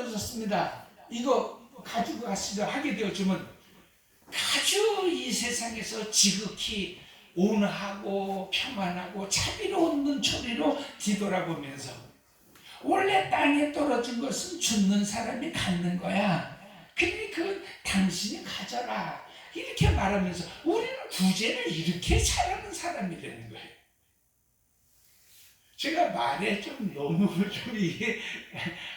떨어졌습니다. 이거 가지고 가시죠. 하게 되어주면 아주 이 세상에서 지극히 온화하고 평안하고 자비로운 눈초리로 뒤돌아보면서 원래 땅에 떨어진 것은 죽는 사람이 갖는 거야. 그러니까 당신이 가져라. 이렇게 말하면서 우리는 구제를 이렇게 잘하는 사람이 되는 거예요. 제가 말에 좀 너무 좀 이게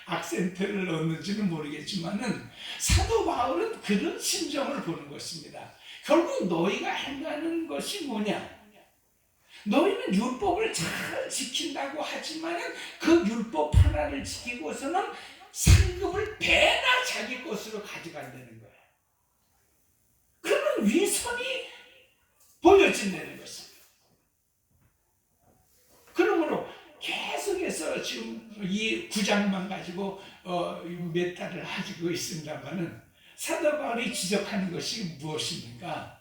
악센트를 넣는지는 모르겠지만은 사도 바울은 그런 심정을 보는 것입니다. 결국 너희가 행하는 것이 뭐냐? 너희는 율법을 잘 지킨다고 하지만은 그 율법 하나를 지키고서는 상급을 배나 자기 것으로 가져간다는 거야. 그러면 위선이 보여진다는 것입니다. 그러므로 계속해서 지금 이 9장만 가지고 몇 달을 가지고 있습니다만은 사도 바울이 지적하는 것이 무엇입니까?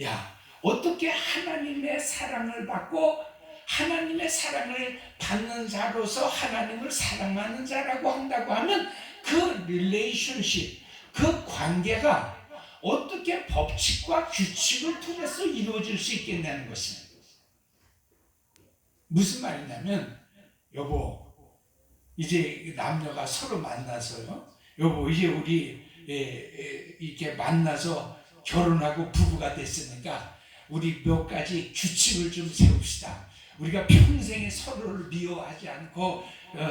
야, 어떻게 하나님의 사랑을 받고 하나님의 사랑을 받는 자로서 하나님을 사랑하는 자라고 한다고 하면 그 릴레이션십, 그 관계가 어떻게 법칙과 규칙을 통해서 이루어질 수 있겠냐는 것입니다. 무슨 말이냐면, 여보, 이제 남녀가 서로 만나서요, 여보, 이제 우리 이렇게 만나서 결혼하고 부부가 됐으니까 우리 몇 가지 규칙을 좀 세웁시다. 우리가 평생에 서로를 미워하지 않고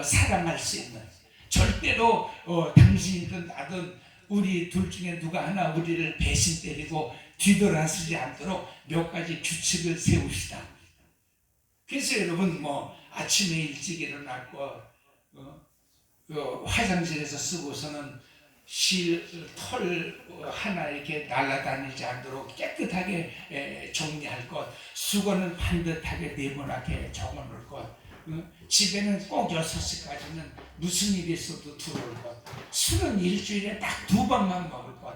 사랑할 수 있는, 절대로 당신이든 나든 우리 둘 중에 누가 하나 우리를 배신 때리고 뒤돌아서지 않도록 몇 가지 규칙을 세웁시다. 그래서 여러분 아침에 일찍 일어났고 화장실에서 쓰고서는 털 하나 이렇게 날아다니지 않도록 깨끗하게 정리할 것, 수건은 반듯하게 네모나게 적어놓을 것, 집에는 꼭 6시까지는 무슨 일이 있어도 들어올 것, 술은 일주일에 딱 2번만 먹을 것,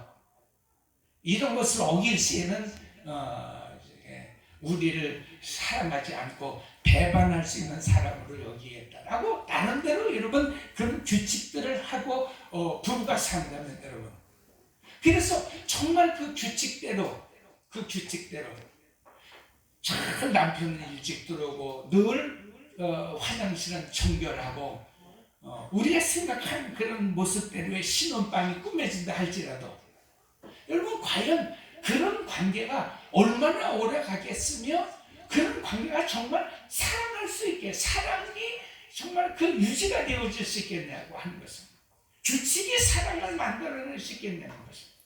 이런 것을 어길 시에는 우리를 사랑하지 않고 배반할 수 있는 사람으로 여기겠다라고 나름대로 여러분 그런 규칙들을 하고 부부가 산다면 여러분, 그래서 정말 그 규칙대로 잘 남편은 일찍 들어오고 늘 화장실은 청결하고 우리가 생각하는 그런 모습대로의 신혼방이 꾸며진다 할지라도 여러분, 과연 그런 관계가 얼마나 오래 가겠으며 그런 관계가 정말 사랑할 수 있게, 사랑이 정말 그 유지가 되어질 수 있겠냐고 하는 것입니다. 규칙이 사랑을 만들어낼 수 있겠냐는 것입니다.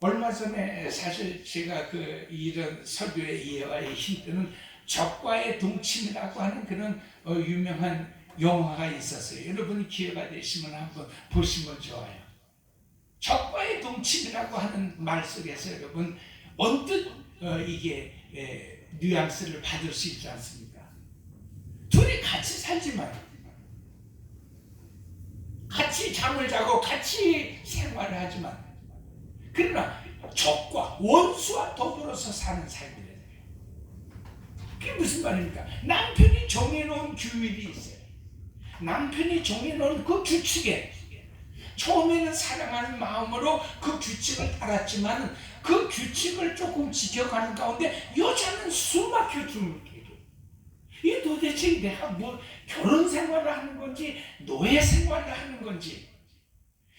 얼마 전에 사실 제가 이런 설교의 이해와의 힌트는 적과의 동침이라고 하는 그런 유명한 영화가 있었어요. 여러분이 기회가 되시면 한번 보시면 좋아요. 적과의 동침이라고 하는 말 속에서 여러분 언뜻 이게 뉘앙스를 받을 수 있지 않습니까? 둘이 같이 살지만, 같이 잠을 자고 같이 생활을 하지만, 그러나 적과 원수와 더불어서 사는 삶이래요. 그게 무슨 말입니까? 남편이 정해놓은 규율이 있어요. 남편이 정해놓은 그 규칙에 처음에는 사랑하는 마음으로 그 규칙을 따랐지만 그 규칙을 조금 지켜가는 가운데 여자는 숨막혀 죽는 길이. 이게 도대체 내가 결혼 생활을 하는 건지 노예 생활을 하는 건지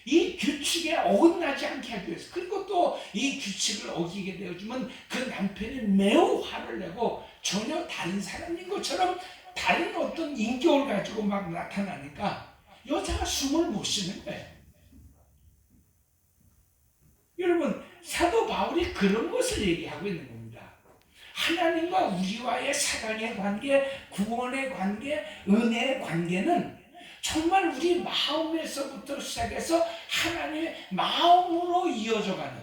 이 규칙에 어긋나지 않게 하기 위해서, 그리고 또 이 규칙을 어기게 되어주면 그 남편이 매우 화를 내고 전혀 다른 사람인 것처럼 다른 어떤 인격을 가지고 막 나타나니까 여자가 숨을 못 쉬는 거예요. 여러분, 사도 바울이 그런 것을 얘기하고 있는 겁니다. 하나님과 우리와의 사랑의 관계, 구원의 관계, 은혜의 관계는 정말 우리 마음에서부터 시작해서 하나님의 마음으로 이어져가는,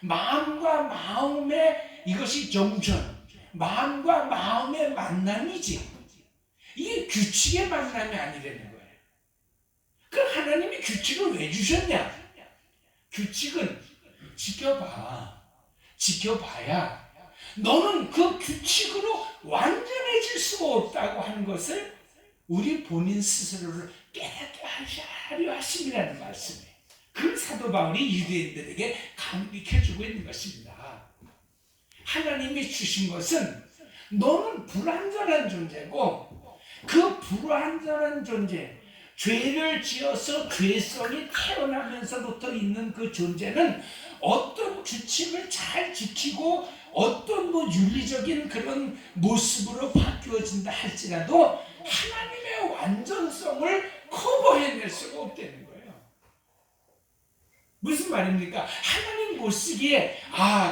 마음과 마음의 이것이 정전, 마음과 마음의 만남이지 이게 규칙의 만남이 아니라는 거예요. 그럼 하나님이 규칙을 왜 주셨냐? 규칙은 지켜봐야 너는 그 규칙으로 완전해질 수가 없다고 하는 것을 우리 본인 스스로를 깨닫게 하려 하심이라는 말씀이에요. 그 사도 바울이 유대인들에게 강력해주고 있는 것입니다. 하나님이 주신 것은 너는 불완전한 존재고, 그 불완전한 존재, 죄를 지어서 죄성이 태어나면서부터 있는 그 존재는 어떤 규칙을 잘 지키고 어떤 윤리적인 그런 모습으로 바뀌어진다 할지라도 하나님의 완전성을 커버해낼 수가 없다는 거예요. 무슨 말입니까? 하나님 보시기에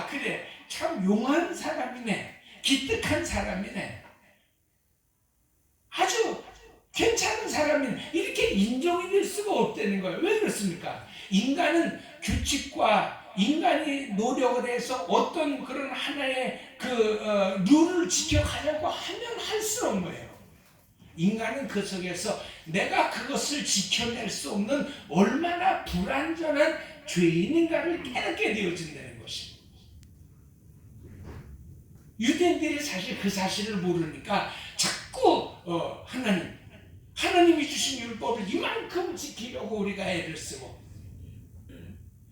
그래, 참 용한 사람이네, 기특한 사람이네, 아주 괜찮은 사람이네, 이렇게 인정이 될 수가 없다는 거예요. 왜 그렇습니까? 인간은 규칙과 인간이 노력을 해서 어떤 그런 하나의 룰을 지켜가려고 하면 할수록 뭐예요? 인간은 그 속에서 내가 그것을 지켜낼 수 없는 얼마나 불완전한 죄인인가를 깨닫게 되어진다는 것입니다. 유대인들이 사실 그 사실을 모르니까 자꾸 하나님이 주신 율법을 이만큼 지키려고 우리가 애를 쓰고,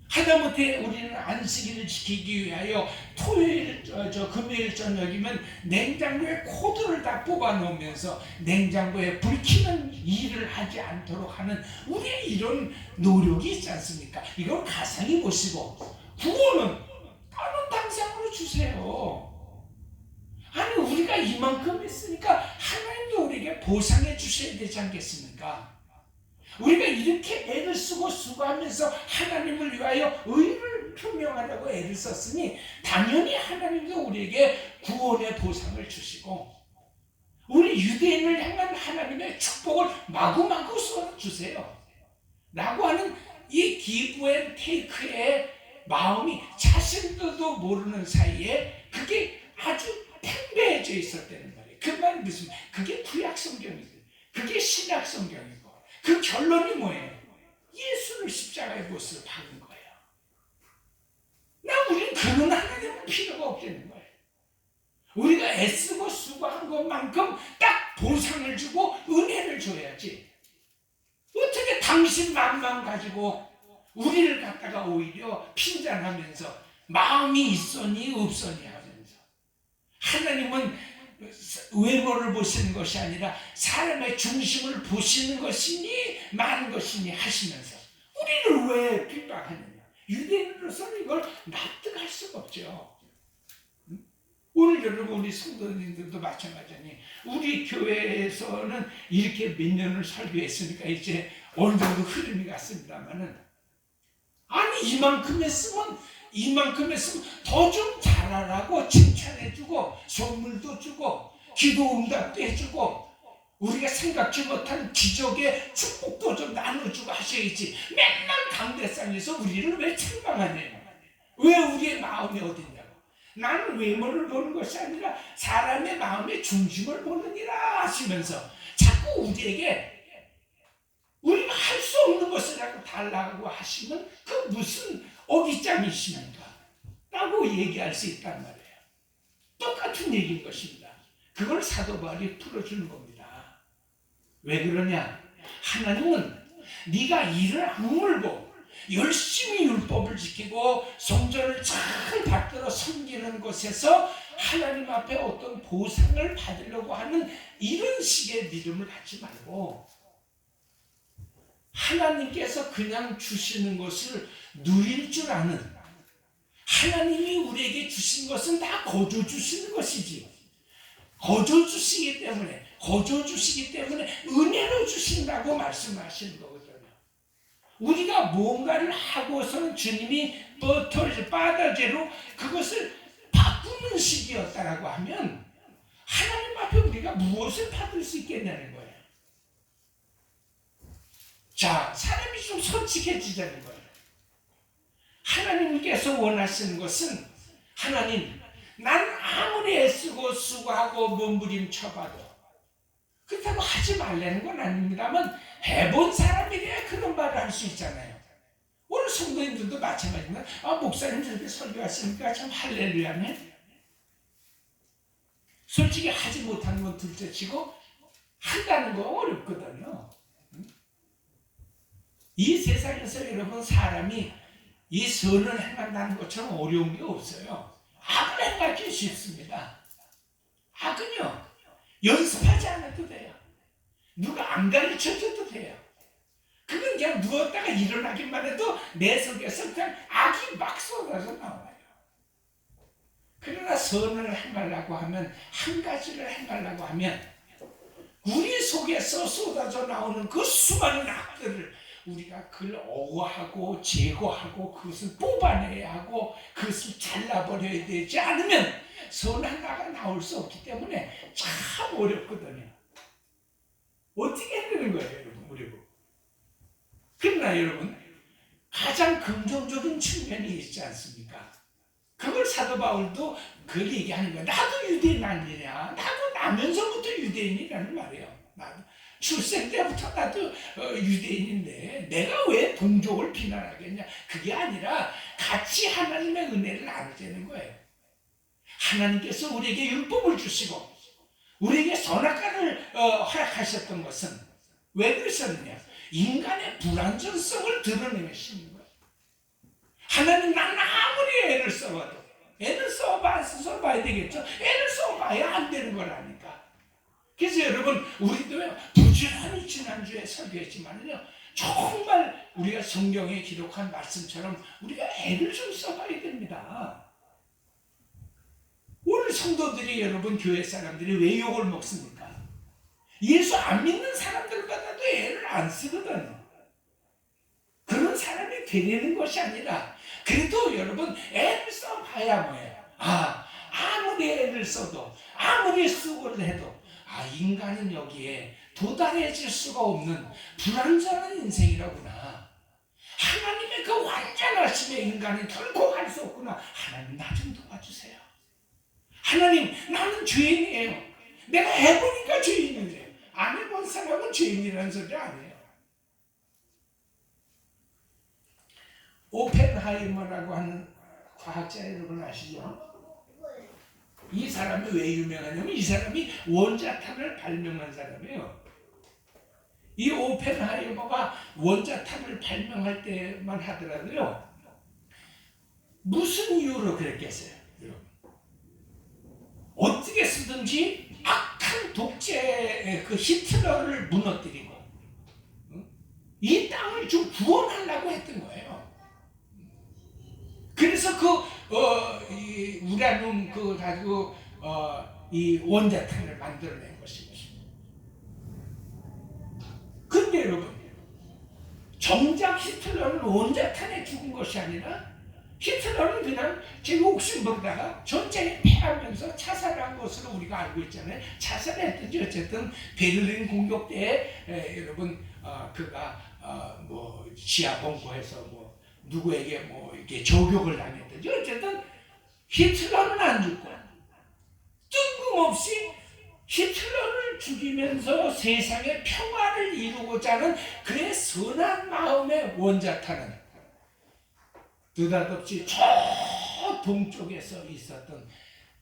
하다못해 우리는 안식일을 지키기 위하여 토요일, 금요일 저녁이면 냉장고에 코드를 다 뽑아 놓으면서 냉장고에 불키는 일을 하지 않도록 하는 우리의 이런 노력이 있지 않습니까? 이걸 가상히 보시고 구원은 다른 당상으로 주세요. 아니, 우리가 이만큼 했으니까 하나님도 우리에게 보상해 주셔야 되지 않겠습니까? 우리가 이렇게 애를 쓰고 수고하면서 하나님을 위하여 의를 표명하려고 애를 썼으니 당연히 하나님도 우리에게 구원의 보상을 주시고 우리 유대인을 향한 하나님의 축복을 마구마구 쏟아주세요 라고 하는 이 기브 앤 테이크의 마음이 자신들도 모르는 사이에 그게 아주 팽배해져 있었다는 말이에요. 그 말이 무슨, 그게 구약 성경이고 그게 신약 성경이고 그 결론이 뭐예요? 예수를 십자가에 못을 박은 거예요. 우리는 그런 하나님은 필요가 없다는 거예요. 우리가 애쓰고 수고한 것만큼 딱 보상을 주고 은혜를 줘야지. 어떻게 당신 마음만 가지고 우리를 갖다가 오히려 핀잔하면서 마음이 있으니 없으니 하면서, 하나님은 외모를 보시는 것이 아니라 사람의 중심을 보시는 것이니 많은 것이니 하시면서 우리를 왜 핍박하느냐? 유대인으로서는 이걸 납득할 수가 없죠. 오늘 여러분, 우리 성도님들도 마찬가지니 우리 교회에서는 이렇게 몇 년을 설교했으니까 이제 어느 정도 흐름이 갔습니다만은, 아니 이만큼 했으면 더 좀 잘하라고 칭찬해주고 선물도 주고 기도 응답도 해주고 우리가 생각지 못한 기적의 축복도 좀 나눠주고 하셔야지. 맨날 강대상에서 우리를 왜 책망하냐고, 왜 우리의 마음이 어딨냐고. 나는 외모를 보는 것이 아니라 사람의 마음의 중심을 보느니라 하시면서 자꾸 우리에게 우리가 할 수 없는 것이라고 달라고 하시면 그 무슨 어깃장이십니까? 라고 얘기할 수 있단 말이에요. 똑같은 얘기인 것입니다. 그걸 사도 바울이 풀어주는 겁니다. 왜 그러냐? 하나님은 네가 일을 악물고 열심히 율법을 지키고 성전을 잘 받들어 섬기는 곳에서 하나님 앞에 어떤 보상을 받으려고 하는 이런 식의 믿음을 갖지 말고 하나님께서 그냥 주시는 것을 누릴 줄 아는, 하나님이 우리에게 주신 것은 다 거저 주시는 것이지, 거저 주시기 때문에 은혜로 주신다고 말씀하시는 거거든요. 우리가 뭔가를 하고서는 주님이 빠다제로 그것을 바꾸는 식이었다라고 하면 하나님 앞에 우리가 무엇을 받을 수 있겠냐는 거예요. 자, 사람이 좀 솔직해지자는 거예요. 하나님께서 원하시는 것은, 하나님, 난 아무리 애쓰고 수고하고 몸부림쳐봐도 그렇다고 하지 말라는 건 아닙니다만 해본 사람이래야 그런 말을 할 수 있잖아요. 오늘 성도님들도 마찬가지입니다. 목사님 저렇게 설교하시니까 참 할렐루야네. 솔직히 하지 못하는 건 둘째치고 한다는 거 어렵거든요. 이 세상에서 여러분 사람이 이 선을 행한다는 것처럼 어려운 게 없어요. 악을 행하기 쉽습니다. 악은요 연습하지 않아도 돼요. 누가 안 가르쳐줘도 돼요. 그건 그냥 누웠다가 일어나기만 해도 내 속에서 그냥 악이 막 쏟아져 나와요. 그러나 선을 행하려고 하면, 한 가지를 행하려고 하면 우리 속에서 쏟아져 나오는 그 수많은 악들을 우리가 그걸 어화하고 제거하고 그것을 뽑아내야 하고 그것을 잘라버려야 되지 않으면 선 하나가 나올 수 없기 때문에 참 어렵거든요. 어떻게 해야 되는 거예요, 여러분? 어려워. 그러나 여러분, 가장 긍정적인 측면이 있지 않습니까? 그걸 사도 바울도 그걸 얘기하는 거야. 나도 유대인 아니냐? 나도 나면서부터 유대인이라는 말이에요. 나도 출생 때부터 나도 유대인인데 내가 왜 동족을 비난하겠냐? 그게 아니라 같이 하나님의 은혜를 나누자는 거예요. 하나님께서 우리에게 율법을 주시고 우리에게 선악과를 허락하셨던 것은 왜 그러셨느냐? 인간의 불완전성을 드러내시는 거예요. 하나님, 나는 아무리 애를 써봐도, 애를 써봐야 되겠죠. 애를 써봐야 안 되는 거라니까. 그래서 여러분, 우리도 부지런히 지난주에 설교했지만요, 정말 우리가 성경에 기록한 말씀처럼 우리가 애를 좀 써봐야 됩니다. 오늘 성도들이, 여러분 교회 사람들이 왜 욕을 먹습니까? 예수 안 믿는 사람들보다도 애를 안 쓰거든. 그런 사람이 되려는 것이 아니라 그래도 여러분 애를 써봐야 뭐예요? 아무리 애를 써도 아무리 수고를 해도 인간은 여기에 도달해질 수가 없는 불완전한 인생이라구나. 하나님의 그 완전하심에 인간은 결코 갈 수 없구나. 하나님, 나 좀 도와주세요. 하나님, 나는 죄인이에요. 내가 해보니까 죄인이에요. 안 해본 사람은 죄인이라는 소리 안 해요. 오펜하이머라고 하는 과학자 여러분 아시죠? 이 사람이 왜 유명하냐면 이 사람이 원자탄을 발명한 사람이에요. 이 오펜하이머가 원자탄을 발명할 때만 하더라도요, 무슨 이유로 그랬겠어요? 어떻게 쓰든지 악한 독재 그 히틀러를 무너뜨리고 이 땅을 좀 구원하려고 했던 거예요. 그래서 이 우라늄 가지고 이 원자탄을 만들어낸 것입니다. 근데 여러분, 정작 히틀러는 원자탄에 죽은 것이 아니라 히틀러는 그냥 제 욕심 부리다가 전쟁에 패하면서 자살한 것으로 우리가 알고 있잖아요. 자살했든지 어쨌든 베를린 공격 때 여러분 그가 뭐 지하 본부에서 뭐 누구에게 뭐 이렇게 저격을 당했든지 어쨌든 히틀러는 안 죽고 뜬금없이 히틀러를 죽이면서 세상의 평화를 이루고자 하는 그의 선한 마음의 원자탄은 느닷없이 저 동쪽에서 있었던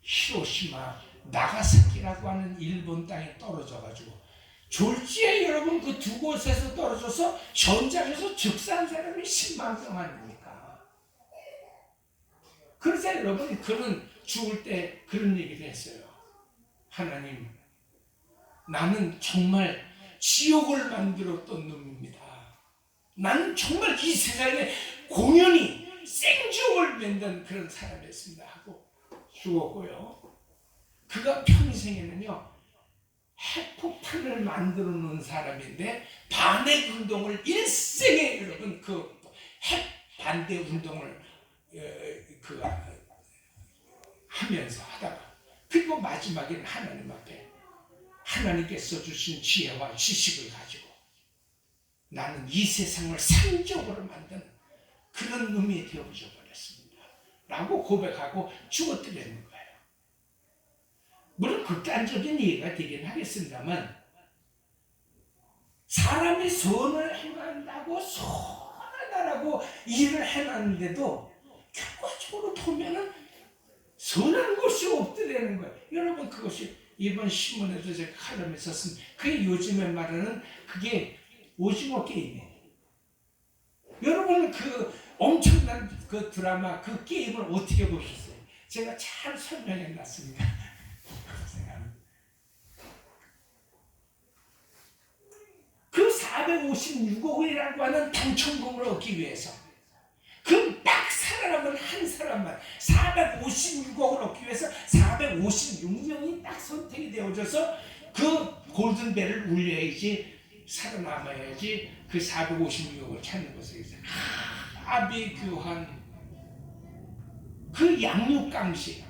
히로시마, 나가사키라고 하는 일본 땅에 떨어져가지고 졸지에 여러분 그 두 곳에서 떨어져서 전장에서 즉사한 사람이 10만 명 아닙니까? 그래서 여러분 그는 죽을 때 그런 얘기를 했어요. 하나님, 나는 정말 지옥을 만들었던 놈입니다. 나는 정말 이 세상에 공연히 생지옥을 만든 그런 사람이었습니다 하고 죽었고요. 그가 평생에는요 핵폭탄을 만들어 놓은 사람인데 반핵 운동을 일생에 여러분 그 핵 반대 운동을 하면서 하다가 그리고 마지막에는 하나님 앞에 하나님께서 주신 지혜와 지식을 가지고 나는 이 세상을 상적으로 만든 그런 놈이 되어져 버렸습니다 라고 고백하고 죽어뜨리는 거예요. 물론 극단적인 얘기가 되긴 하겠습니다만 사람이 선을 행한다고 선하다라고 일을 해놨는데도 결과적으로 보면은 선한 것이 없더라는 거예요. 여러분 그것이 이번 신문에도 제가 칼럼에서 쓴 그게 요즘에 말하는 그게 오징어 게임이에요. 여러분은 그 엄청난 그 드라마 그 게임을 어떻게 보셨어요? 제가 잘 설명해 놨습니다. 그 456억 원이라고 하는 당첨금을 얻기 위해서 그 딱 살아남은 한 사람만 456억을 얻기 위해서 456명이 딱 선택이 되어져서 그 골든벨을 울려야지 살아남아야지 그 456억을 찾는 것을 아비규환 그 양육강식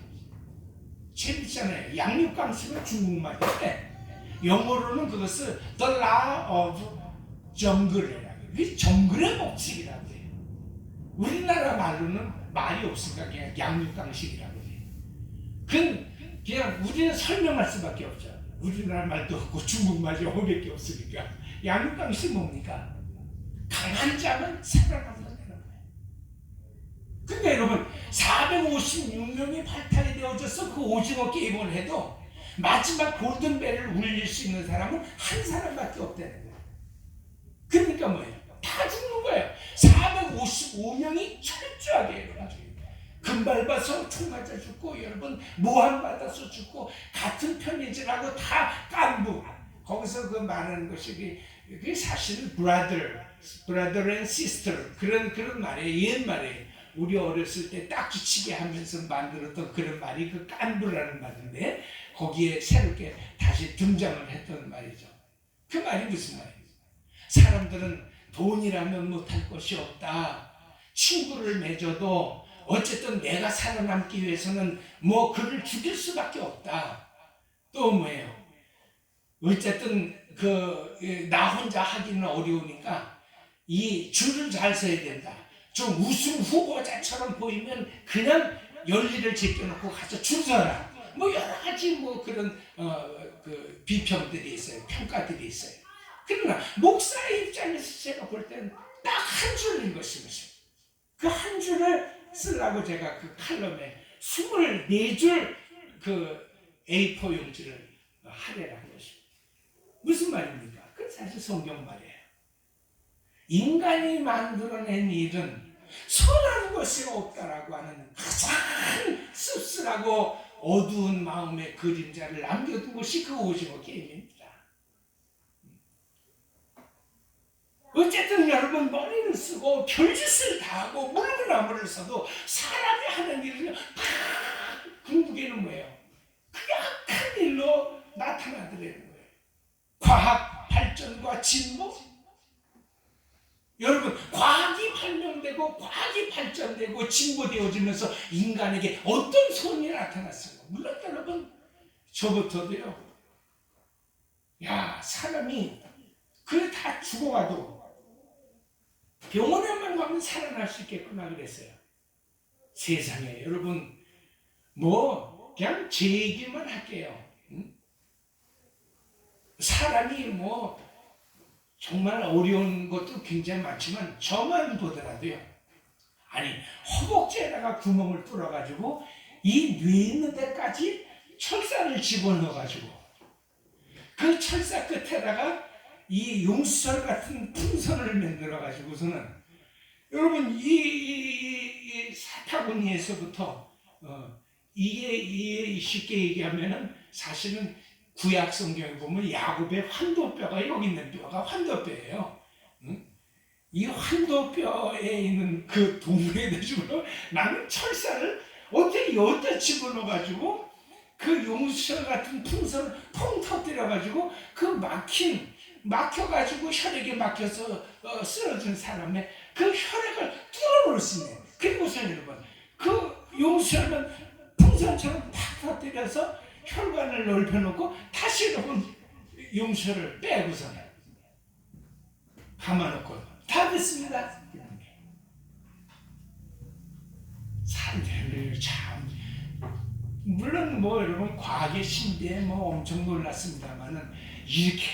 재밌잖아요. 양육강식은 중국말인데 영어로는 그것을 The Law of Jungle이라고 해요. 그게 정글의 법칙이라고 해요. 우리나라 말로는 말이 없으니까 그냥 양육강식이라고 해요. 그냥 우리는 설명할 수밖에 없죠. 우리나라 말도 없고 중국말 영어밖에 없으니까. 양육강식이 뭡니까? 강한 자만 살아남는다는 거예요. 그러니까 여러분 456명이 발탁이 되어져서 그 오징어 게임을 해도 마지막 골든벨을 울릴 수 있는 사람은 한 사람밖에 없다는 거예요. 그러니까 뭐예요? 다 죽는 거예요. 455명이 철저하게 여러분 금 밟아서 총 맞아 죽고 여러분 모함 받아서 죽고 같은 편이지라고 다 깐부. 거기서 그 말하는 것이 그게 사실은 brother and sister 그런 말이에요. 옛말이에요. 우리 어렸을 때 딱지치기 하면서 만들었던 그런 말이 그 깐부라는 말인데 거기에 새롭게 다시 등장을 했던 말이죠. 그 말이 무슨 말이에요? 사람들은 돈이라면 못할 것이 없다. 친구를 맺어도 어쨌든 내가 살아남기 위해서는 뭐 그를 죽일 수밖에 없다. 또 뭐예요? 어쨌든 나 혼자 하기는 어려우니까 이 줄을 잘 서야 된다. 좀 우승 후보자처럼 보이면 그냥 열리를 제껴놓고 가서 줄 서라. 뭐 여러 가지 뭐 그런 그 비평들이 있어요. 평가들이 있어요. 그러나 목사의 입장에서 제가 볼 때는 딱 한 줄인 것입니다. 그 한 줄을 쓰려고 제가 그 칼럼에 24줄 그 A4 용지를 할애한 것입니다. 무슨 말입니까? 그건 사실 성경 말이에요. 인간이 만들어낸 일은 선한 것이 없다라고 하는 가장 씁쓸하고 어두운 마음의 그림자를 남겨둔 것이 그 오징어 게임입니다. 어쨌든 여러분 머리를 쓰고 별짓을 다 하고 물구나무를 써도 사람이 하는 일은 다 궁극에는 뭐예요? 그게 악한 일로 나타나더라는 거예요. 과학 발전과 진보? 여러분 과학이 발명되고 과학이 발전되고 진보되어지면서 인간에게 어떤 손이 나타났어요? 물론 여러분 저부터도요. 야 사람이 그래 다 죽어가도 병원에만 가면 살아날 수 있겠구나 그랬어요. 세상에 여러분 뭐 그냥 제 얘기만 할게요. 사람이 뭐 정말 어려운 것도 굉장히 많지만 저만 보더라도요. 아니 허벅지에다가 구멍을 뚫어가지고 이 뇌 있는 데까지 철사를 집어넣어가지고 그 철사 끝에다가 이 용수철 같은 풍선을 만들어가지고서는 여러분 이 사타구니에서부터 이게 쉽게 얘기하면은 사실은 구약 성경에 보면 야곱의 환도뼈가 여기 있는 뼈가 환도뼈예요. 이 환도뼈에 있는 그 동물에 대해서 나는 철사를 어떻게 여기다 집어넣어가지고 그 용수철 같은 풍선을 펑 터뜨려가지고 그 막혀가지고 혈액에 막혀서 쓰러진 사람의 그 혈액을 뚫어놓을 수 있는 그리고서 여러분 그 용수철은 풍선처럼 팍 터뜨려서 혈관을 넓혀놓고 다시 여러분 용수철을 빼고서는 감아놓고 다 됐습니다. 사람들이 참 물론 뭐 여러분 과학의 신비에 뭐 엄청 놀랐습니다만은 이렇게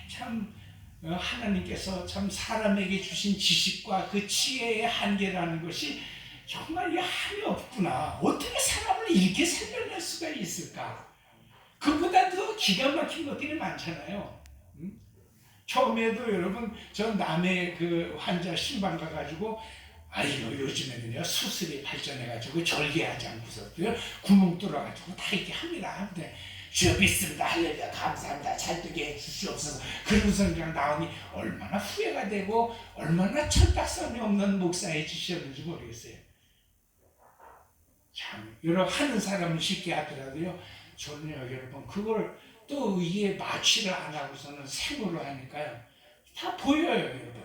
참 하나님께서 참 사람에게 주신 지식과 그 지혜의 한계라는 것이 정말 한이 없구나. 어떻게 사람을 이렇게 살려낼 수가 있을까? 그보다도 기가 막힌 것들이 많잖아요. 처음에도 여러분 저 남의 그 환자 신방 가가지고 아이고 요즘에는요 수술이 발전해가지고 절개하지 않고서도요 구멍 뚫어가지고 다 이렇게 합니다. 근데 주여 믿습니다. 할렐루야 감사합니다. 잘 되게 해주시옵소서. 그러고서 그냥 나오니 얼마나 후회가 되고 얼마나 철딱선이 없는 목사해주셨는지 모르겠어요. 참 여러 하는 사람은 쉽게 하더라도요 저는요 여러분 그걸 또 이게 마취를 안 하고서는 생으로 하니까요 다 보여요 여러분.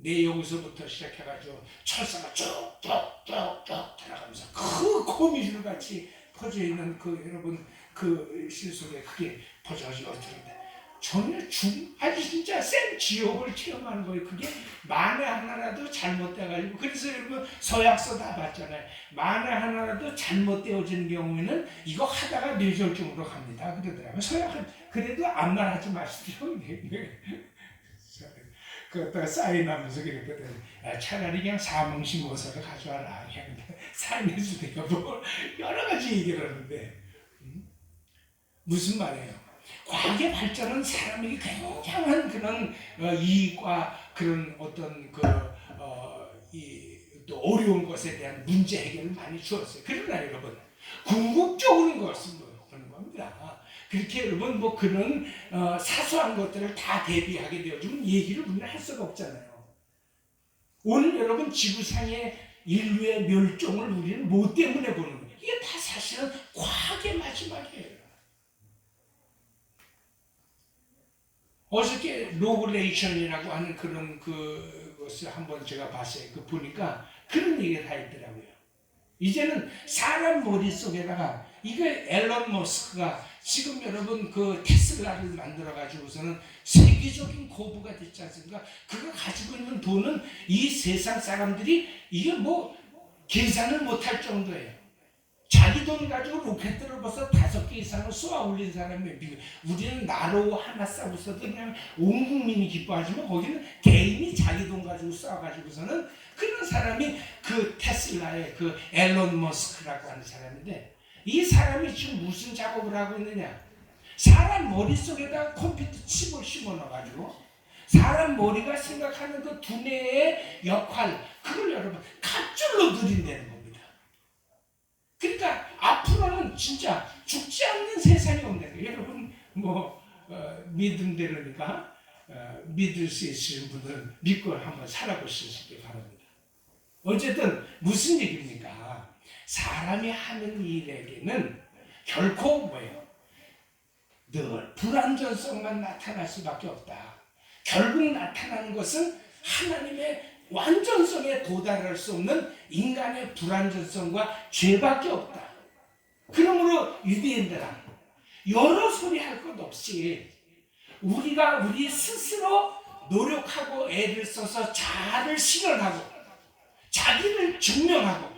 내 여기서부터 시작해가지고 철사가 쭉쭉쭉쭉 들어가면서 그 거미줄 같이 퍼져 있는 그 여러분 그 실속에 그게 퍼져가지고 어떻게 저는 아주 진짜 생 지옥을 체험하는 거예요. 그게 만에 하나라도 잘못돼가지고 그래서 여러분 서약서 다 봤잖아요. 만에 하나라도 잘못되어지는 경우에는 이거 하다가 뇌졸중으로 갑니다. 그러더라고요. 서약은 그래도 아무 말 하지 마시죠. 그것다가 사인하면서 그랬거든. 차라리 그냥 사망신고서를 가져와라. 그냥 사인해주니까 뭐 여러 가지 얘기를 하는데 무슨 말이에요? 과학의 발전은 사람에게 굉장한 그런 이익과 그런 어떤 또 어려운 것에 대한 문제 해결을 많이 주었어요. 그러나 여러분 궁극적인 것은 뭐는 겁니다. 그렇게 여러분 뭐 그런 사소한 것들을 다 대비하게 되어주면 얘기를 우리는 할 수가 없잖아요. 오늘 여러분 지구상의 인류의 멸종을 우리는 뭐 때문에 보는 거예요? 이게 다 사실은 과학의 마지막이에요. 어저께 로그레이션이라고 하는 그런 그것을 한번 제가 봤어요. 그 보니까 그런 얘기가 다 있더라고요. 이제는 사람 머릿속에다가 이게 앨런 머스크가 지금 여러분 그 테슬라를 만들어 가지고서는 세계적인 거부가 됐지 않습니까? 그가 가지고 있는 돈은 이 세상 사람들이 이게 뭐 계산을 못할 정도예요. 자기 돈 가지고 로켓들을 벌써 5개 이상을 쏘아 올린 사람이 우리는 나로 하나 쏴고서도 그냥 온 국민이 기뻐하지만 거기는 개인이 자기 돈 가지고 쏴가지고서는 그런 사람이 그 테슬라의 그 앨런 머스크라고 하는 사람인데 이 사람이 지금 무슨 작업을 하고 있느냐? 사람 머릿속에다 컴퓨터 칩을 심어넣어가지고 사람 머리가 생각하는 그 두뇌의 역할 그걸 여러분 갑줄로 누린다는 겁니다. 그러니까 앞으로는 진짜 죽지 않는 세상이 온다는 거예요. 여러분 뭐 믿음대로니까 믿을 수 있으신 분들은 믿고 한번 살아보시기 바랍니다. 어쨌든 무슨 얘기입니까? 사람이 하는 일에게는 결코 뭐예요? 늘 불완전성만 나타날 수밖에 없다. 결국 나타나는 것은 하나님의 완전성에 도달할 수 없는 인간의 불완전성과 죄밖에 없다. 그러므로 유대인들아 여러 소리 할 것 없이 우리가 우리 스스로 노력하고 애를 써서 자아를 실현하고 자기를 증명하고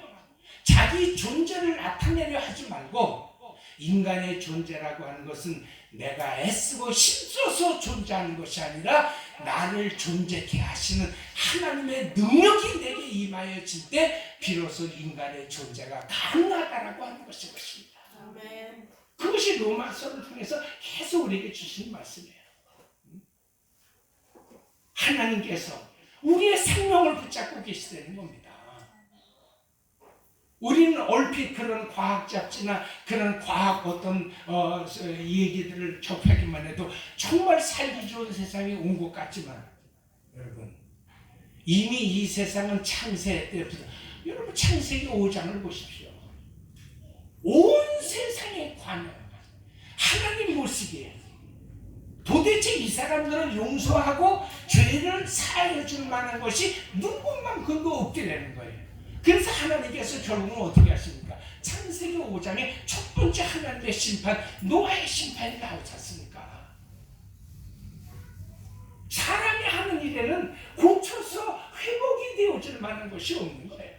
자기 존재를 나타내려 하지 말고 인간의 존재라고 하는 것은 내가 애쓰고 힘써서 존재하는 것이 아니라 나를 존재케 하시는 하나님의 능력이 내게 임하여질 때 비로소 인간의 존재가 가능하다라고 하는 것입니다. 아멘. 그것이 로마서를 통해서 계속 우리에게 주신 말씀이에요. 하나님께서 우리의 생명을 붙잡고 계시다는 겁니다. 우리는 얼핏 그런 과학 잡지나 그런 과학 어떤 얘기들을 접하기만 해도 정말 살기 좋은 세상이 온 것 같지만 여러분 이미 이 세상은 창세 때부터 여러분 창세기 5장을 보십시오. 온 세상에 관여 하나님 모습이에요. 도대체 이 사람들을 용서하고 죄를 사해 줄 만한 것이 누구만큼도 없게 되는 거예요. 그래서 하나님께서 결국은 어떻게 하십니까? 창세기 5장에 첫 번째 하나님의 심판, 노아의 심판이 나오지 않습니까? 사람이 하는 일에는 고쳐서 회복이 되어질 만한 것이 없는 거예요.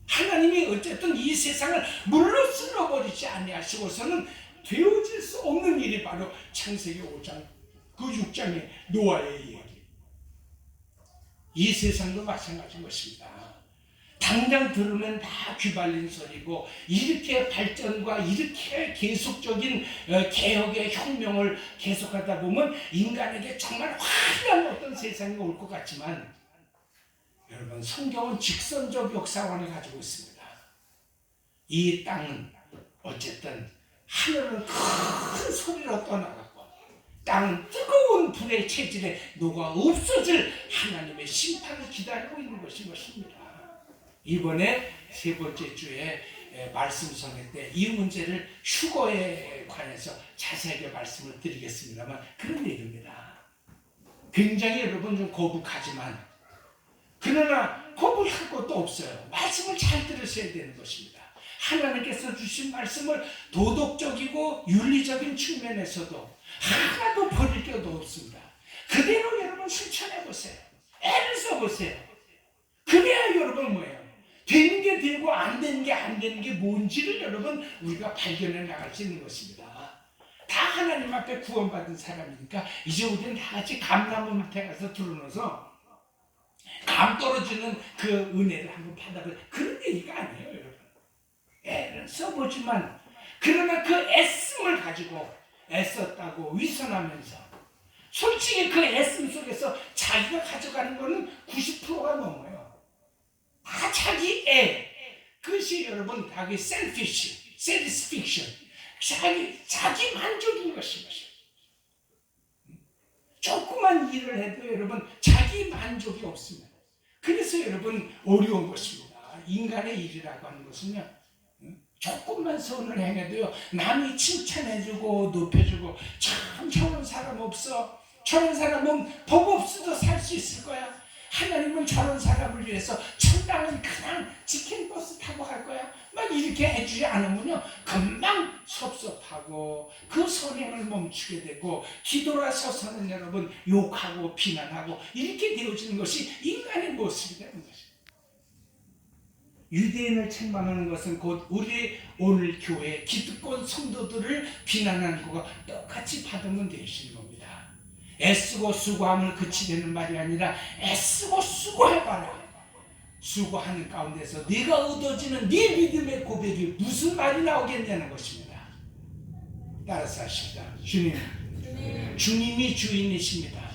하나님이 어쨌든 이 세상을 물로 쓸어버리지 아니하시고서는 되어질 수 없는 일이 바로 창세기 5장 그 6장의 노아의 이야기. 이 세상도 마찬가지인 것입니다. 당장 들으면 다 귀발린 소리고 이렇게 발전과 이렇게 계속적인 개혁의 혁명을 계속하다 보면 인간에게 정말 화려한 어떤 세상이 올 것 같지만 여러분 성경은 직선적 역사관을 가지고 있습니다. 이 땅은 어쨌든 하늘은 큰 소리로 떠나갔고 땅은 뜨거운 불의 체질에 녹아 없어질 하나님의 심판을 기다리고 있는 것입니다. 이번에 세 번째 주에 말씀성회 때 이 문제를 휴거에 관해서 자세하게 말씀을 드리겠습니다만 그런 얘기입니다. 굉장히 여러분 좀 거북하지만 그러나 거부할 것도 없어요. 말씀을 잘 들으셔야 되는 것입니다. 하나님께서 주신 말씀을 도덕적이고 윤리적인 측면에서도 하나도 버릴 게 없습니다. 그대로 여러분 실천해 보세요. 애를 써보세요. 그래야 여러분 뭐예요? 되는 게 되고 안 되는 게 안 되는 게 뭔지를 여러분 우리가 발견해 나갈 수 있는 것입니다. 다 하나님 앞에 구원받은 사람이니까 이제 우리는 다 같이 감나무 밑에 가서 들어놓아서 감 떨어지는 그 은혜를 한번 받아보세요. 그런 얘기가 아니에요, 여러분. 애를 써보지만 그러나 그 애씀을 가지고 애썼다고 위선하면서 솔직히 그 애씀 속에서 자기가 가져가는 거는 90%가 넘어요. 다 자기 애. 그것이 여러분 자기 selfish, satisfaction. 자기 만족인 것입니다. 조그만 일을 해도 여러분 자기 만족이 없습니다. 그래서 여러분 어려운 것입니다. 인간의 일이라고 하는 것은요. 조금만 선을 행해도요. 남이 칭찬해주고 높여주고 참 저런 사람 없어. 저런 사람은 법 없어도 살 수 있을 거야. 하나님은 저런 사람을 위해서 천당은 그냥 치킨 버스 타고 갈 거야. 막 이렇게 해주지 않으면요 금방 섭섭하고 그 선행을 멈추게 되고 뒤돌아서서는 여러분 욕하고 비난하고 이렇게 되어지는 것이 인간의 모습이 되는 것입니다. 유대인을 책망하는 것은 곧 우리 오늘 교회 기득권 성도들을 비난하는 것과 똑같이 받으면 되시는 겁니다. 애쓰고 수고함을 그치려는 말이 아니라 애쓰고 수고해봐라. 수고하는 가운데서 네가 얻어지는 네 믿음의 고백이 무슨 말이 나오겠냐는 것입니다. 따라서 하십시다. 주님이 주인이십니다.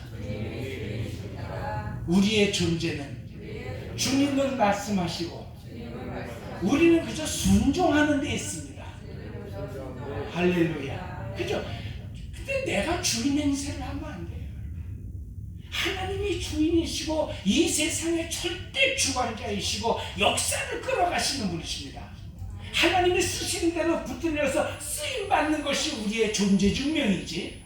우리의 존재는 주님은 말씀하시고 우리는 그저 순종하는 데 있습니다. 할렐루야. 그죠? 근데 내가 주인 행세를 하면 안 돼요. 하나님이 주인이시고 이 세상의 절대 주관자이시고 역사를 끌어가시는 분이십니다. 하나님이 쓰시는 대로 붙들려서 쓰임받는 것이 우리의 존재 증명이지.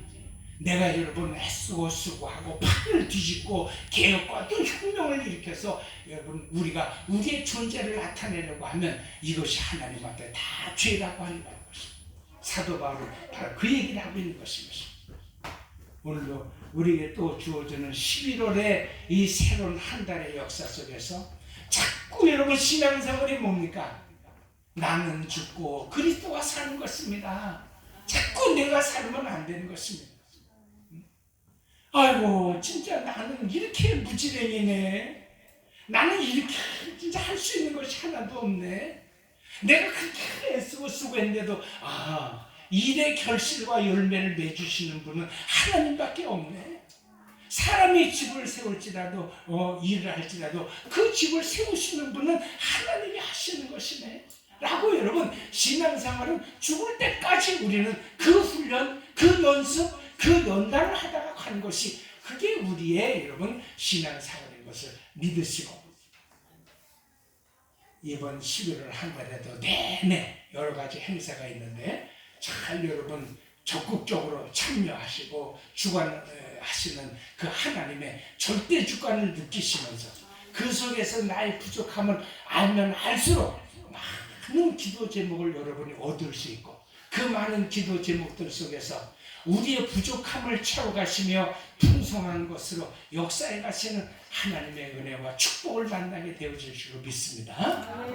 내가 여러분 애쓰고 수고하고 판을 뒤집고 개혁과 또 혁명을 일으켜서 여러분 우리가 우리의 존재를 나타내려고 하면 이것이 하나님 앞에 다 죄라고 하는 것입니다. 사도 바울은 바로 그 얘기를 하고 있는 것입니다. 오늘도 우리에게 또 주어지는 11월의 이 새로운 한 달의 역사 속에서 자꾸 여러분 신앙생활이 뭡니까? 나는 죽고 그리스도가 사는 것입니다. 자꾸 내가 살면 안 되는 것입니다. 아이고 진짜 나는 이렇게 무지랭이네. 나는 이렇게 진짜 할 수 있는 것이 하나도 없네. 내가 그렇게 애쓰고 수고했는데도 일의 결실과 열매를 맺으시는 분은 하나님밖에 없네. 사람이 집을 세울지라도 일을 할지라도 그 집을 세우시는 분은 하나님이 하시는 것이네 라고 여러분 신앙생활은 죽을 때까지 우리는 그 훈련, 그 연습, 그 연단을 하다가 가는 것이 그게 우리의 여러분 신앙생활인 것을 믿으시고 이번 11월 한 달에도 내내 여러 가지 행사가 있는데 잘 여러분 적극적으로 참여하시고 주관하시는 그 하나님의 절대 주관을 느끼시면서 그 속에서 나의 부족함을 알면 알수록 많은 기도 제목을 여러분이 얻을 수 있고 그 많은 기도 제목들 속에서 우리의 부족함을 채워가시며 풍성한 것으로 역사에 가시는 하나님의 은혜와 축복을 만나게 되어질 줄로 믿습니다.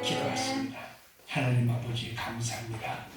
기도하십니다. 하나님 아버지 감사합니다.